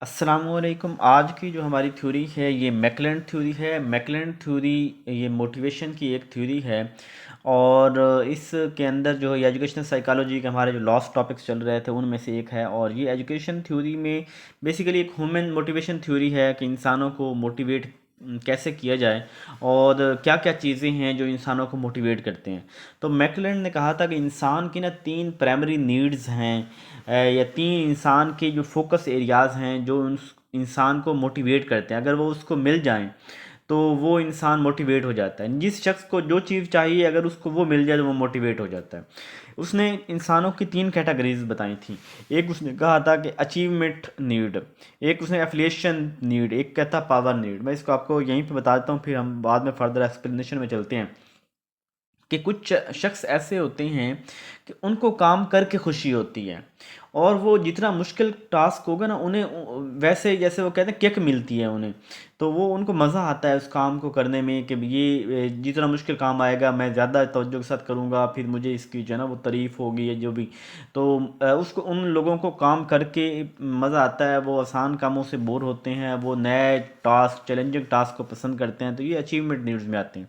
अस्सलामुअलैकुम। आज की जो हमारी थ्योरी है ये मैकलेंड थ्योरी है। मैकलेंड थ्योरी ये मोटिवेशन की एक थ्योरी है और इसके अंदर जो है एजुकेशनल साइकोलॉजी के हमारे जो लास्ट टॉपिक्स चल रहे थे उनमें से एक है। और ये एजुकेशन थ्योरी में बेसिकली एक ह्यूमन मोटिवेशन थ्योरी है कि इंसानों को मोटिवेट कैसे किया जाए और क्या क्या चीज़ें हैं जो इंसानों को मोटिवेट करते हैं। तो मैकलेंड ने कहा था कि इंसान की ना तीन प्राइमरी नीड्स हैं या तीन इंसान के जो फोकस एरियाज़ हैं जो उस इंसान को मोटिवेट करते हैं। अगर वो उसको मिल जाएं तो वो इंसान मोटिवेट हो जाता है। जिस शख्स को जो चीज़ चाहिए अगर उसको वो मिल जाए तो वो मोटिवेट हो जाता है। उसने इंसानों की तीन कैटेगरीज बताई थी। एक उसने कहा था कि अचीवमेंट नीड, एक उसने एफिलिएशन नीड, एक कहता पावर नीड। मैं इसको आपको यहीं पे बता देता हूँ, फिर हम बाद में फर्दर एक्सप्लेनेशन में चलते हैं। कि कुछ शख्स ऐसे होते हैं कि उनको काम करके खुशी होती है और वो जितना मुश्किल टास्क होगा ना उन्हें वैसे जैसे वो कहते हैं किक मिलती है उन्हें। तो वो उनको मज़ा आता है उस काम को करने में कि ये जितना मुश्किल काम आएगा मैं ज़्यादा तवज्जो के साथ करूँगा, फिर मुझे इसकी जो है ना वो तारीफ़ होगी या जो भी। तो उसको उन लोगों को काम करके मज़ा आता है। वो आसान कामों से बोर होते हैं, वो नए टास्क चैलेंजिंग टास्क को पसंद करते हैं। तो ये अचीवमेंट नीड्स में आते हैं।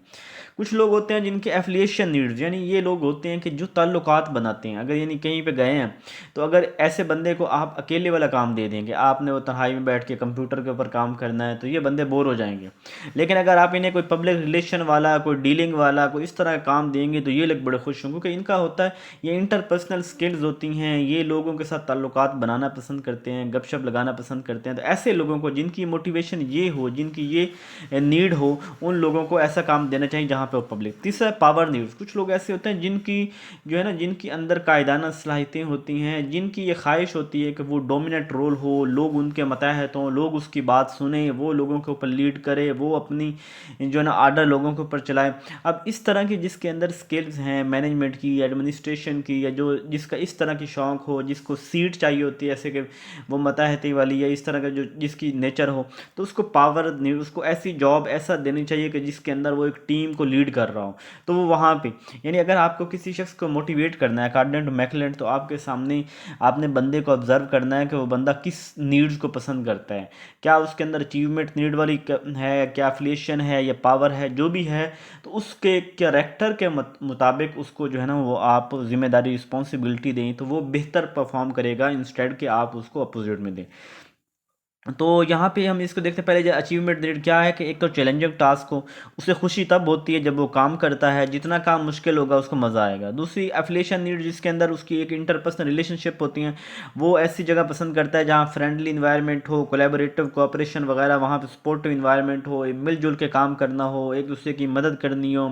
कुछ लोग होते हैं जिनके एफिलिएशन नीड्स, यानी ये लोग होते हैं कि जो ताल्लुकात बनाते हैं। अगर यानी कहीं पे गए हैं तो अगर ऐसे बंदे को आप अकेले वाला काम दे देंगे, आपने वो तन्हाई में बैठ के कंप्यूटर के ऊपर काम करना है, तो ये बंदे बोर हो जाएंगे। लेकिन अगर आप इन्हें कोई पब्लिक रिलेशन वाला, कोई डीलिंग वाला, कोई इस तरह का काम देंगे तो ये लोग बड़े खुश होंगे क्योंकि इनका होता है ये इंटरपर्सनल स्किल्स होती हैं। ये लोगों के साथ ताल्लुकात बनाना पसंद करते हैं, गपशप लगाना पसंद करते हैं। तो ऐसे लोगों को जिनकी मोटिवेशन ये हो, जिनकी ये नीड हो, उन लोगों को ऐसा काम देना चाहिए जहाँ पे वो पब्लिक। तीसरा है पावर न्यूज़। कुछ लोग ऐसे होते हैं जिनकी जो है ना जिनकी अंदर कायदाना सलाहियतें होती हैं, जिनकी ये ख्वाहिश होती है कि वो डोमिनेट रोल हो, लोग उनके मतहत हों, लोग उसकी बात सुने, वो लोगों के ऊपर लीड करे, वो अपनी जो है ना आर्डर लोगों के ऊपर चलाए। अब इस तरह की जिसके अंदर स्किल्स हैं मैनेजमेंट की, एडमिनिस्ट्रेशन की, या जो जिसका इस तरह की शौक़ हो, जिसको सीट चाहिए होती है ऐसे कि वो मतहती वाली या इस तरह का जो जिसकी नेचर हो, तो उसको पावर नहीं, उसको ऐसी जॉब ऐसा देनी चाहिए कि जिसके अंदर वो एक टीम को लीड कर रहा हो। तो वो वहाँ पे यानी अगर आपको किसी शख्स को मोटिवेट करना है अकॉर्डिंग टू मैकलेंड, तो आपके सामने आपने बंदे को ऑब्जर्व करना है कि वो बंदा किस नीड्स को पसंद करता है। क्या उसके अंदर अचीवमेंट नीड वाली है, क्या एफिलिएशन है या पावर है, जो भी है। तो उसके कैरेक्टर के मुताबिक उसको जो है ना वो आप जिम्मेदारी रिस्पॉन्सिबिलिटी दें तो वो बेहतर परफॉर्म करेगा इंस्टेड कि आप उसको अपोजिट में दें। तो यहाँ पे हम इसको देखते हैं। पहले जो अचीवमेंट नीड क्या है कि एक तो चैलेंजिंग टास्क हो, उसे खुशी तब होती है जब वो काम करता है, जितना काम मुश्किल होगा उसको मज़ा आएगा। दूसरी एफिलिएशन नीड, जिसके अंदर उसकी एक इंटरपर्सनल रिलेशनशिप होती हैं। वो ऐसी जगह पसंद करता है जहाँ फ्रेंडली इन्वायरमेंट हो, कोलेबोरेटिव कोऑपरेशन वगैरह, वहाँ पे सपोर्टिव इन्वायरमेंट हो, मिलजुल के काम करना हो, एक दूसरे की मदद करनी हो,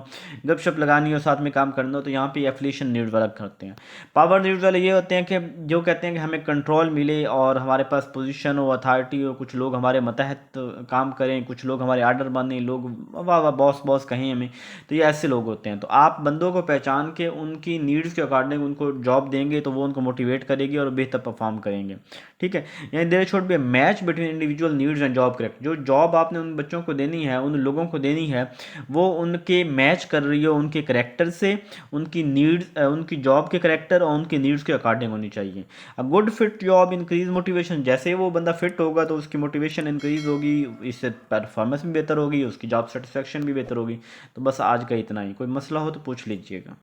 गपशप लगानी हो, साथ में काम करना हो। तो यहाँ पे एफिलिएशन नीड वाला करते हैं। पावर नीड्स वाले ये होते हैं कि जो कहते हैं कि हमें कंट्रोल मिले और हमारे पास पोजीशन हो, अथॉरिटी हो, कुछ लोग हमारे मतहत काम करें, कुछ लोग हमारे आर्डर मानें, लोग वाह वाह बॉस बॉस कहें हमें। तो ये ऐसे लोग होते हैं। तो आप बंदों को पहचान के उनकी नीड्स के अकॉर्डिंग उनको जॉब देंगे तो वो उनको मोटिवेट करेगी और बेहतर परफॉर्म करेंगे। ठीक है। यानी there should be match between individual needs and job correct. जो जॉब आपने उन बच्चों को देनी है, उन लोगों को देनी है, वो उनके मैच कर रही हो उनके करेक्टर से, उनकी नीड्स, उनकी जॉब के करेक्टर और उनकी नीड्स के अकॉर्डिंग होनी चाहिए। A good fit job increase motivation. जैसे ही वो बंदा फिट होगा तो उसकी मोटिवेशन इंक्रीज होगी, इससे परफॉर्मेंस भी बेहतर होगी, उसकी जॉब सेटिस्फेक्शन भी बेहतर होगी। तो बस आज का इतना ही। कोई मसला हो तो पूछ लीजिएगा।